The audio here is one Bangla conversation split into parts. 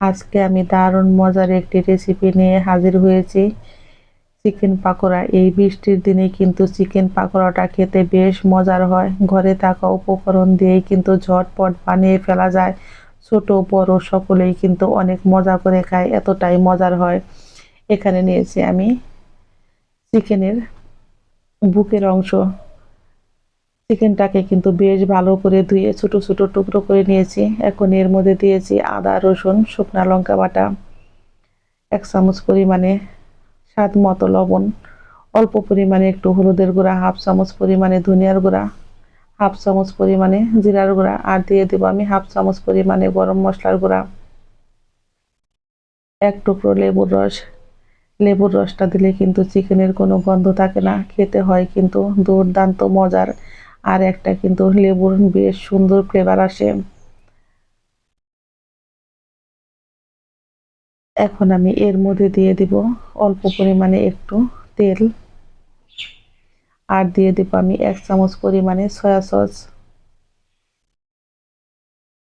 আজকে আমি দারুণ মজার একটি রেসিপি নিয়ে হাজির হয়েছি। চিকেন পাকোড়া। এই বৃষ্টির দিনে কিন্তু চিকেন পাকোড়াটা খেতে বেশ মজার হয়। ঘরে থাকা উপকরণ দিয়েই কিন্তু ঝটপট বানিয়ে ফেলা যায়। ছোট বড় সকলেই কিন্তু অনেক মজা করে খায়, এতটাই মজার হয়। এখানে নিয়েছি আমি চিকেনের বুকের অংশ। চিকেনটাকে কিন্তু বেশ ভালো করে ধুয়ে ছোট ছোট টুকরো করে নিয়েছি। এখন এর মধ্যে দিয়েছি আদা রসুন শুকনা লঙ্কা বাটা, 1 চামচ পরিমাণে স্বাদ মতো লবণ, অল্প পরিমাণে একটু হলুদের গুঁড়া, 1/2 চামচ পরিমাণে ধনিয়ার গুঁড়া, 1/2 চামচ পরিমাণে জিরার গুঁড়া, আর দিয়ে দেব আমি 1/2 চামচ পরিমাণে গরম মশলার গুঁড়া, 1 টুকরো লেবুর রস। লেবুর রসটা দিলে কিন্তু চিকেনের কোনো গন্ধ থাকে না, খেতে হয় কিন্তু দুর্দান্ত মজার। আর একটা কিন্তু লেবুর বেশ সুন্দর ফ্লেভার আসে। এখন আমি এর মধ্যে দিয়ে দিব অল্প পরিমাণে একটু তেল, আর দিয়ে দিব আমি 1 চামচ পরিমাণে সয়া সস।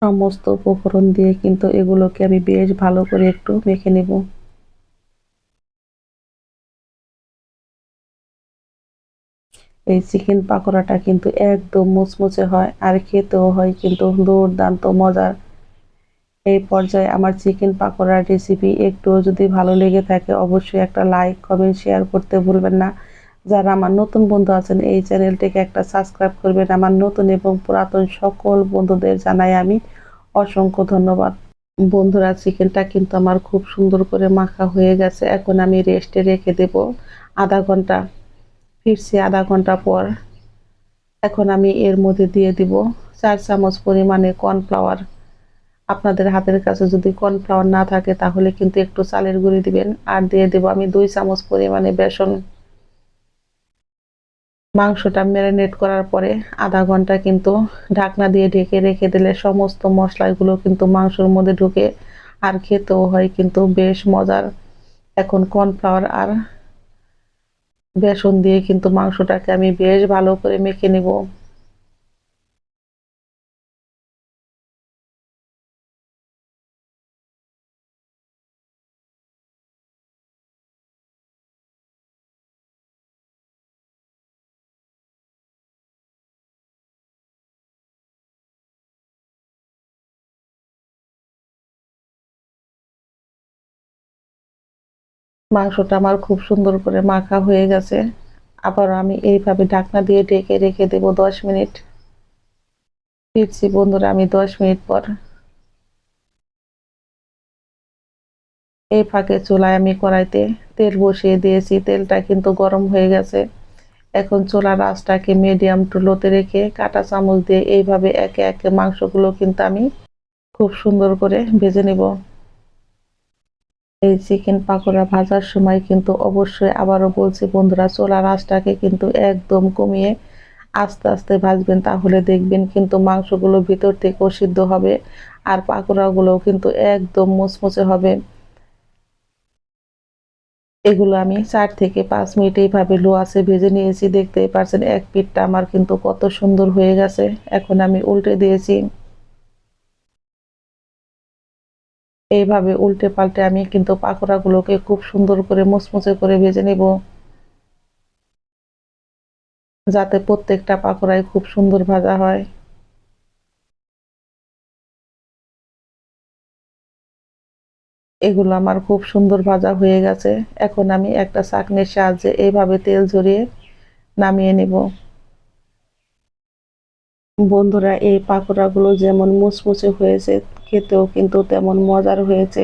সমস্ত উপকরণ দিয়ে কিন্তু এগুলোকে আমি বেশ ভালো করে একটু মেখে নেব। এই চিকেন পাকোড়াটা কিন্তু একদম মুচমুচে হয়, আর খেতেও হয় কিন্তু দুর্দান্ত মজার। এই পর্যায়ে আমার চিকেন পাকোড়ার রেসিপি একটুও যদি ভালো লেগে থাকে অবশ্যই একটা লাইক কমেন্ট শেয়ার করতে ভুলবেন না। যারা আমার নতুন বন্ধু আছেন এই চ্যানেলটিকে একটা সাবস্ক্রাইব করবেন। আমার নতুন এবং পুরাতন সকল বন্ধুদের জানাই আমি অসংখ্য ধন্যবাদ। বন্ধুরা, চিকেনটা কিন্তু আমার খুব সুন্দর করে মাখা হয়ে গেছে। এখন আমি রেস্টে রেখে দেব আধা ঘন্টা। ফিরছি আধা ঘন্টা পর। এখন আমি এর মধ্যে দিয়ে দিব 4 চামচ পরিমাণে কর্নফ্লাওয়ার। আপনাদের হাতের কাছে যদি কর্নফ্লাওয়ার না থাকে তাহলে কিন্তু একটু চালের গুঁড়ি দিবেন। আর দিয়ে দেব আমি 2 চামচ পরিমাণে বেসন। মাংসটা ম্যারিনেট করার পরে আধা ঘন্টা কিন্তু ঢাকনা দিয়ে ঢেকে রেখে দিলে সমস্ত মশলাগুলো কিন্তু মাংসের মধ্যে ঢুকে, আর খেতেও হয় কিন্তু বেশ মজার। এখন কর্নফ্লাওয়ার আর বেসন দিয়ে কিন্তু মাংসটাকে আমি বেশ ভালো করে মেখে নিব। মাংসটা আমার খুব সুন্দর করে মাখা হয়ে গেছে। আবার আমি এইভাবে ঢাকনা দিয়ে ঢেকে রেখে দেব 10 মিনিট। ফিরছি বন্ধুরা আমি 10 মিনিট পর। এই ফাঁকে চুলায় আমি কড়াইতে তেল বসিয়ে দিয়েছি। তেলটা কিন্তু গরম হয়ে গেছে। এখন চুলার আঁচটাকে মিডিয়াম টু লোতে রেখে কাঁটা চামচ দিয়ে এইভাবে একে একে মাংসগুলো কিন্তু আমি খুব সুন্দর করে ভেজে নেব। এই চিকেন পাকোড়া ভাজার সময় কিন্তু অবশ্যই আবারও বলছি বন্ধুরা, চুলার আঁচটাকে কিন্তু একদম কমিয়ে আস্তে আস্তে ভাজবেন, তাহলে দেখবেন কিন্তু মাংসগুলো ভিতর থেকেও সিদ্ধ হবে, আর পাকোড়াগুলোও কিন্তু একদম মুচমুচে হবে। এগুলো আমি 4 থেকে 5 মিনিট এইভাবে লো আঁচে ভেজে নিয়েছি। দেখতেই পাচ্ছেন এক পিঠটা আমার কিন্তু কত সুন্দর হয়ে গেছে। এখন আমি উল্টে দিয়েছি। এইভাবে উল্টে পাল্টে আমি কিন্তু পাকোড়াগুলোকে খুব সুন্দর করে মুচমুচে করে ভেজে নেব, যাতে প্রত্যেকটা পাকোড়াই খুব সুন্দর ভাজা হয়। এগুলো আমার খুব সুন্দর ভাজা হয়ে গেছে। এখন আমি একটা ছাঁকনির সাহায্যে এইভাবে তেল ঝরিয়ে নামিয়ে নেব। বন্ধুরা, এই পাকোড়াগুলো যেমন মুচমুচে হয়েছে, খেতেও কিন্তু তেমন মজার হয়েছে।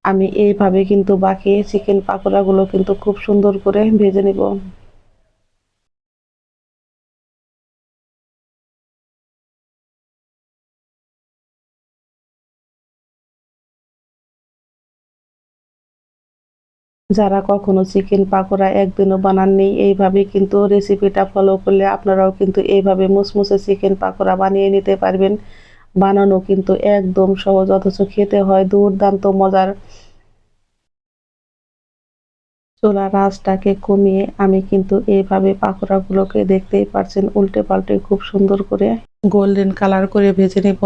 আমি এইভাবে কিন্তু বাকি চিকেন পাকোড়াগুলো কিন্তু খুব সুন্দর করে ভেজে নেব। যারা কখনো চিকেন পাকোড়া একদিনও বানাননি, এইভাবে কিন্তু রেসিপিটা ফলো করলে আপনারাও কিন্তু এইভাবে মুচমুচে চিকেন পাকোড়া বানিয়ে নিতে পারবেন। বানানো কিন্তু একদম সহজ, অথচ খেতে হয় দুর্দান্ত মজার। চুলার আঁচটাকে কমিয়ে আমি কিন্তু এইভাবে পাকোড়াগুলোকে দেখতেই পাচ্ছেন উল্টে পাল্টে খুব সুন্দর করে গোল্ডেন কালার করে ভেজে নেব।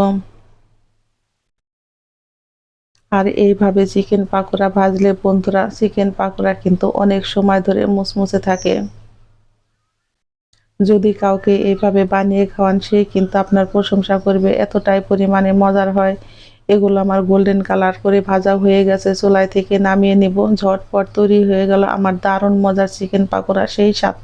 আর এইভাবে চিকেন পাকোড়া ভাজলে বন্ধুরা চিকেন পাকোড়া কিন্তু অনেক সময় ধরে মুচমুচে থাকে। যদি কাউকে এইভাবে বানিয়ে খাওয়ান সে কিন্তু আপনার প্রশংসা করবে, এতটাই পরিমাণে মজার হয়। এগুলো আমার গোল্ডেন কালার করে ভাজা হয়ে গেছে, চুলায় থেকে নামিয়ে নিব। ঝটপট তৈরি হয়ে গেল আমার দারুণ মজার চিকেন পাকোড়া, সেই স্বাদ।